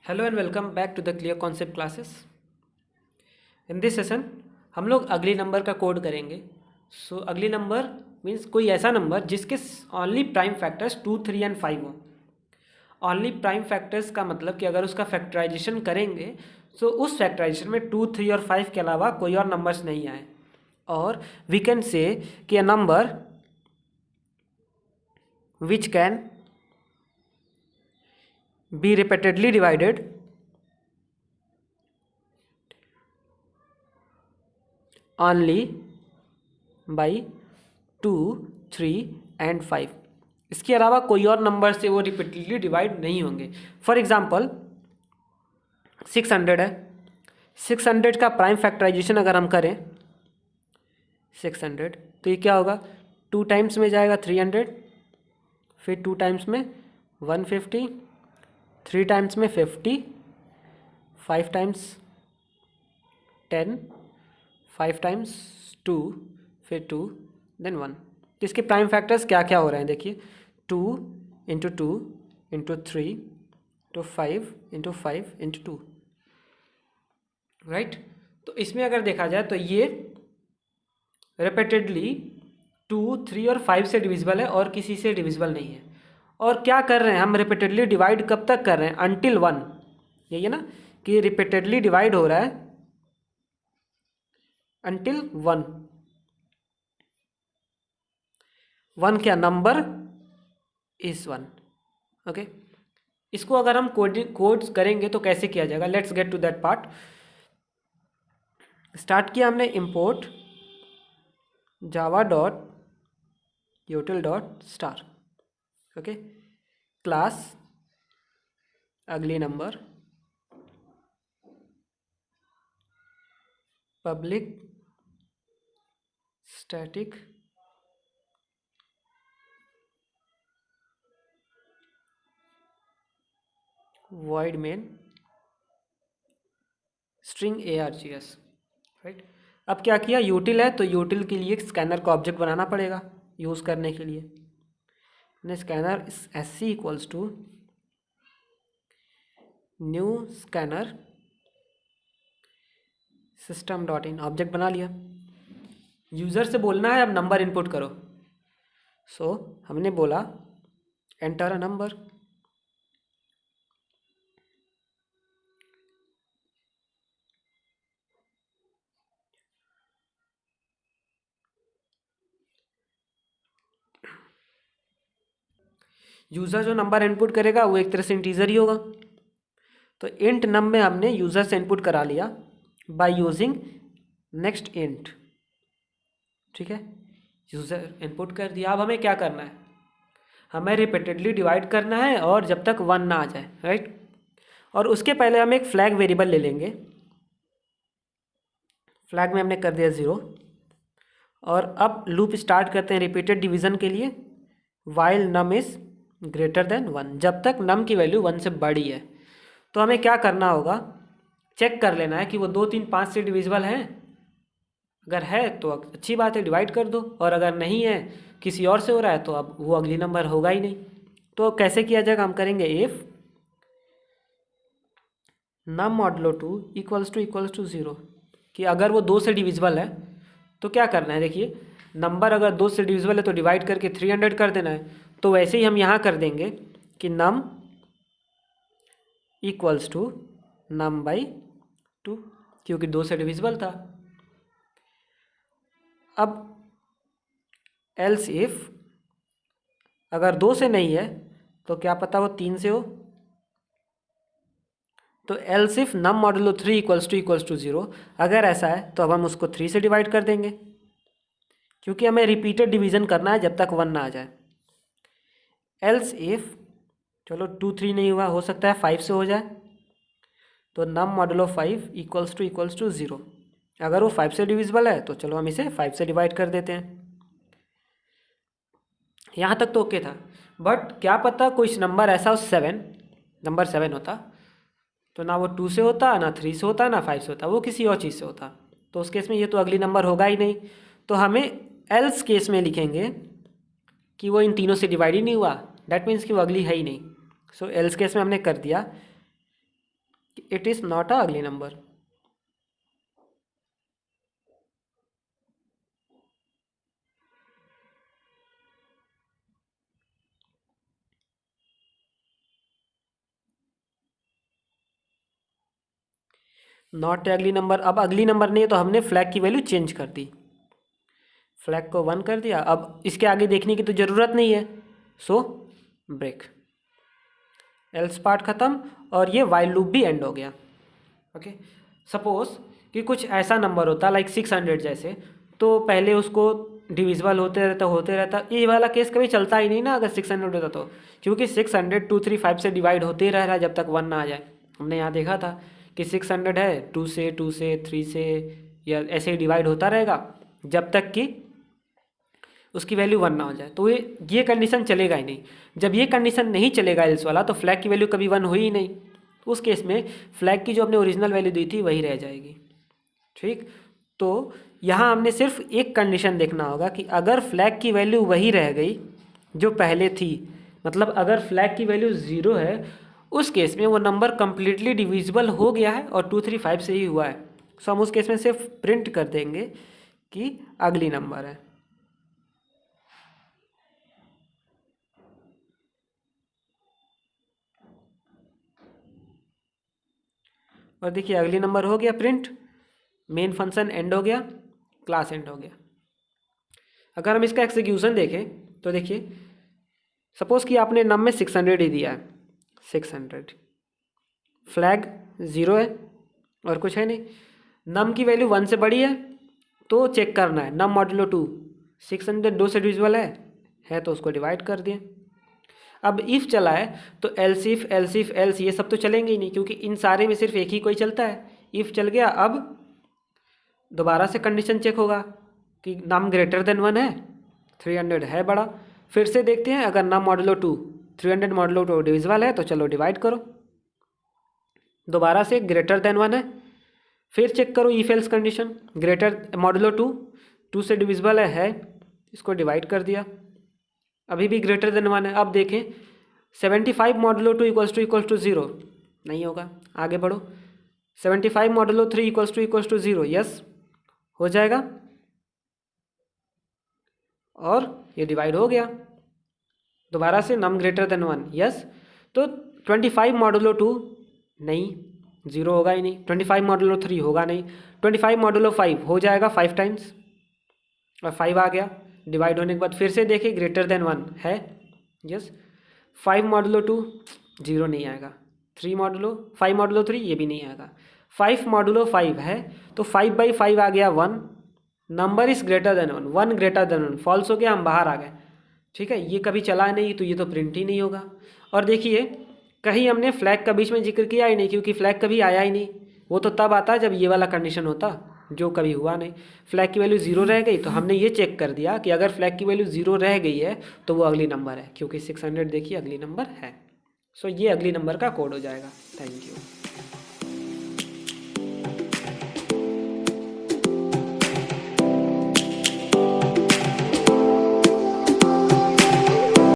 Hello and welcome back to the clear concept classes. In this session हम लोग अगली number का code करेंगे। अगली नंबर मीन्स कोई ऐसा नंबर जिसके ओनली प्राइम फैक्टर्स 2, 3 एंड 5 हो। ओनली प्राइम फैक्टर्स का मतलब कि अगर उसका फैक्टराइजेशन करेंगे तो उस फैक्टराइजेशन में 2, 3 और 5 के अलावा कोई और नंबर्स नहीं आए। और वी कैन से कि a number which can be repeatedly divided only by 2, 3 and 5। इसके अलावा कोई और नंबर से वो रिपीटेडली डिवाइड नहीं होंगे। फॉर एग्जांपल 600 है। 600 का प्राइम फैक्टराइजेशन अगर हम करें 600 तो ये क्या होगा, 2 टाइम्स में जाएगा 300, फिर 2 टाइम्स में 150, 3 टाइम्स में 50, 5 टाइम्स 10, 5 टाइम्स 2, फिर 2 देन 1। तो इसके प्राइम फैक्टर्स क्या क्या हो रहे हैं देखिए, 2 इंटू 2 इंटू 3 तो 5 इंटू 5 इंटू 2, राइट। तो इसमें अगर देखा जाए तो ये रिपीटेडली 2, 3 और 5 से डिविजिबल है और किसी से डिविजिबल नहीं है। और क्या कर रहे हैं हम, रिपीटेडली डिवाइड कब तक कर रहे हैं, अनटिल 1। यही है ना कि रिपीटेडली डिवाइड हो रहा है अनटिल 1। 1 क्या, नंबर इज 1। ओके, इसको अगर हम कोड्स करेंगे तो कैसे किया जाएगा, let's get to that part. Start किया हमने import Java dot util dot star. Okay, class अगली number public static void main string args, right. अब क्या किया, यूटिल है तो यूटिल के लिए स्कैनर का ऑब्जेक्ट बनाना पड़ेगा यूज़ करने के लिए। Scanner S C equals to new scanner system dot in, object बना लिया। यूज़र से बोलना है अब नंबर इनपुट करो। हमने बोला एंटर अ नंबर। यूज़र जो नंबर इनपुट करेगा वो एक तरह से इंटीजर ही होगा। तो इंट नम में हमने यूज़र से इनपुट करा लिया बाय यूजिंग नेक्स्ट इंट। ठीक है, यूज़र इनपुट कर दिया। अब हमें क्या करना है, हमें रिपीटेडली डिवाइड करना है और जब तक 1 ना आ जाए, राइट। और उसके पहले हम एक फ्लैग वेरिएबल ले लेंगे। फ्लैग में हमने कर दिया 0। और अब लूप स्टार्ट करते हैं रिपीटेड डिवीज़न के लिए, while num is greater than 1, जब तक नम की वैल्यू 1 से बड़ी है। तो हमें क्या करना होगा, चेक कर लेना है कि वो 2, 3, 5 से डिविजिबल हैं। अगर है तो अच्छी बात है, डिवाइड कर दो। और अगर नहीं है, किसी और से हो रहा है, तो अब वो अगली नंबर होगा ही नहीं। तो कैसे किया जाएगा, हम करेंगे if num modulo 2 equals to 0, कि अगर वो 2 से डिविजिबल है तो क्या करना है, देखिए नंबर अगर 2 से डिविजिबल है तो डिवाइड करके 300 कर देना है। तो वैसे ही हम यहाँ कर देंगे कि नम इक्वल्स टू नम बाई 2, क्योंकि 2 से डिविजिबल था। अब एल्स इफ अगर 2 से नहीं है तो क्या पता वो 3 से हो। तो else if num modulo 3 equals to 0, अगर ऐसा है तो अब हम उसको 3 से डिवाइड कर देंगे, क्योंकि हमें रिपीटेड डिवीजन करना है जब तक 1 ना आ जाए। एल्स इफ चलो 2, 3 नहीं हुआ, हो सकता है 5 से हो जाए, तो नम मॉडुलो 5 इक्वल्स टू 0। अगर वो 5 से डिविजिबल है तो चलो हम इसे 5 से डिवाइड कर देते हैं। यहाँ तक तो ओके था, बट क्या पता कोई नंबर ऐसा हो 7, नंबर 7 होता तो ना वो 2 से होता, ना 3 से होता, ना 5 से होता, वो किसी और चीज़ से होता। तो उस केस में ये तो अगली नंबर होगा ही नहीं। तो हमें एल्स केस में लिखेंगे कि वो इन तीनों से डिवाइड ही नहीं हुआ, दैट मीन्स कि वो अगली है ही नहीं। एल्स केस में हमने कर दिया इट इज़ नॉट अ अगली नंबर। नॉट अगली नंबर, अब अगली नंबर नहीं है तो हमने फ्लैग की वैल्यू चेंज कर दी, फ्लैग को 1 कर दिया। अब इसके आगे देखने की तो ज़रूरत नहीं है, सो ब्रेक, एल्स पार्ट ख़त्म और ये वाइल लूप भी एंड हो गया। ओके, सपोज कि कुछ ऐसा नंबर होता लाइक 600 जैसे, तो पहले उसको डिविजिबल होते रहता, ये वाला केस कभी चलता ही नहीं ना अगर 600 होता तो, क्योंकि 600 2 3 5 से डिवाइड होते ही रह रहा है जब तक 1 ना आ जाए। हमने यहाँ देखा था कि 600 है 2 से 3 से, या ऐसे ही डिवाइड होता रहेगा जब तक कि उसकी वैल्यू 1 ना हो जाए। तो ये कंडीशन चलेगा ही नहीं। जब ये कंडीशन नहीं चलेगा एल्स वाला, तो फ्लैग की वैल्यू कभी 1 हुई ही नहीं। तो उस केस में फ्लैग की जो हमने ओरिजिनल वैल्यू दी थी वही रह जाएगी। ठीक, तो यहाँ हमने सिर्फ एक कंडीशन देखना होगा कि अगर फ्लैग की वैल्यू वही रह गई जो पहले थी, मतलब अगर फ्लैग की वैल्यू 0 है, उस केस में वो नंबर कम्प्लीटली डिविजिबल हो गया है और 2 3 5 से ही हुआ है। सो हम उस केस में सिर्फ प्रिंट कर देंगे कि अगली नंबर है। और देखिए अगली नंबर हो गया प्रिंट, मेन फंक्शन एंड हो गया, क्लास एंड हो गया। अगर हम इसका एग्जीक्यूशन देखें तो देखिए, सपोज कि आपने नम में 600 ही दिया है, 600, फ्लैग 0 है और कुछ है नहीं, नम की वैल्यू 1 से बड़ी है तो चेक करना है नम मॉड्यूलो 2, 600 2 से डिविजिबल है तो उसको डिवाइड कर दिए। अब इफ़ चला है तो एल्स इफ एल्स ये सब तो चलेंगे ही नहीं, क्योंकि इन सारे में सिर्फ एक ही कोई चलता है। इफ़ चल गया, अब दोबारा से कंडीशन चेक होगा कि नम ग्रेटर देन 1 है, 300 है बड़ा। फिर से देखते हैं, अगर नम मॉडुलो 2, 300 मॉडुलो 2 डिविजिबल है तो चलो डिवाइड करो। दोबारा से ग्रेटर देन 1 है, फिर चेक करो if else condition, greater modulo 2 से डिविजिबल है, इसको डिवाइड कर दिया, अभी भी ग्रेटर देन 1 है। अब देखें 75 मॉडुलो 2 इक्वल्स टू 0, नहीं होगा, आगे बढ़ो। 75 मॉडुलो 3 इक्वल्स टू 0, यस हो जाएगा, और ये डिवाइड हो गया। दोबारा से नम ग्रेटर देन 1, यस। तो 25 मॉडुलो 2 नहीं, 0 होगा ही नहीं। 25 मॉडुलो 3 होगा नहीं। 25 मॉडुलो 5 हो जाएगा 5 टाइम्स, और 5 आ गया। डिवाइड होने के बाद फिर से देखिए ग्रेटर देन 1 है, यस। 5 मॉडुलो 2 0 नहीं आएगा। 5 मॉडुलो 3 ये भी नहीं आएगा। 5 मॉडुलो 5 है तो 5/5 आ गया 1, number is greater than 1, 1 greater than 1, false हो गया, हम बाहर आ गए। ठीक है, ये कभी चला नहीं तो ये तो प्रिंट ही नहीं होगा। और देखिए कहीं हमने फ्लैग का बीच में जिक्र किया ही नहीं, क्योंकि फ्लैग कभी आया ही नहीं। वो तो तब आता जब ये वाला कंडीशन होता, जो कभी हुआ नहीं। फ्लैग की वैल्यू 0 रह गई तो हमने ये चेक कर दिया कि अगर फ्लैग की वैल्यू 0 रह गई है तो वो अगली नंबर है, क्योंकि 600 देखिए अगली नंबर है। सो ये अगली नंबर का कोड हो जाएगा। Thank you.